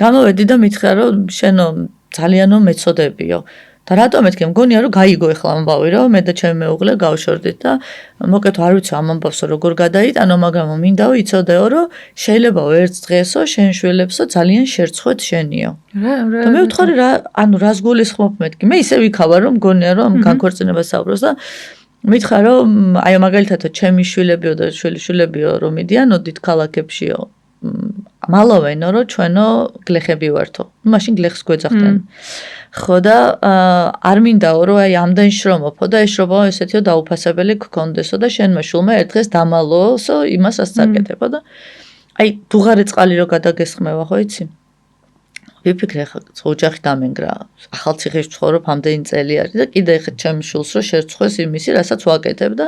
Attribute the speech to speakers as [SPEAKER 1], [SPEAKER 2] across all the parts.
[SPEAKER 1] გამოვედი და მითხრა რომ შენო ძალიანო მეწოდებიო. და რატომ მეთქი მგონია რომ გაიგო ეხლა ამბავი რომ მე და ჩემი მეუღლე გავშორდით და მოკეთ არ ვიცი ამ ამბავსო როგორ გადაიტანო მაგრამ მინდა იცოდეო რომ შეიძლება ერთ დღესო შენ შვილებსო ძალიან შერცხვეთ შენიო. და მე ვთხოვი რა ანუ რას გულისხმობ მეთქი მე ისე ვიქავა რომ მგონია რომ განქორწინებას საუბრობს და მითხრა რომ აი მაგალითად ჩემი შვილებიო და შვილიშვილებიო რომ მიდიანოდით ქალაქებშიო მალოვენო რომ ჩვენო გლეხები ვართო. მაშინ გლეხს გვეძახდნენ. ხო და არ მინდაო რომ აი ამდენ შრომობო და ეს შრომა ესეთიო დაუფასებელი გქონდესო და შენმა შულმა ერთ დღეს დამალოსო იმასაც წაკეთებო და აი დუღარე წყალი რო გადაგესხმევა ხო იცი? ვიფიქრე ხა ოჯახი დამენგრა ახალციხეში ვცხოვრობ ამდენი წელი არის და კიდე ხა ჩემი შულს რო შერცხვეს იმისი რასაც ვაკეთებ და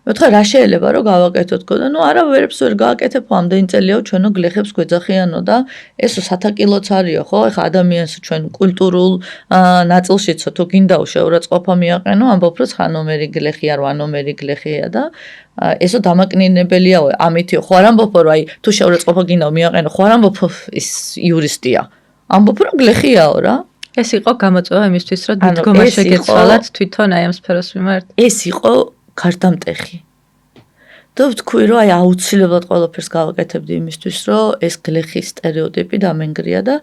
[SPEAKER 1] მეთქე რა შეიძლება რომ გავაკეთოთ გო და ნუ არა ვერებს ვერ გააკეთებ ამდენი წელიაო ჩვენო გლეხებს გვეძახიანო და ესო სათაკილოც არისო ხო ეხა ადამიანს ჩვენ კულტურულ ნაწილშიცო თუ გინდაო შეურაცხყოფა მიაყენო ამბობ რომ 9 ნომერი გლეხი არ 8 ნომერი გლეხია და ესო დამაკნინებელიაო ამითიო ხო არ ამბობ რომ აი თუ შეურაცხყოფა გინდაო მიაყენო ხო არ ამბობ ის იურისტია ამბობ რომ გლეხიაო რა
[SPEAKER 2] ეს იყო გამოწვევა იმისთვის რომ დგომა შეგეცვალათ თვითონ აი ამ სფეროს მიმართ
[SPEAKER 1] ეს იყო გარდამტეხი. და ვთქვი რომ აი აუცილებლად ყველაფერს გავაკეთებდი იმისთვის რომ ეს გლეხის სტერეოტიპი დამენგრია და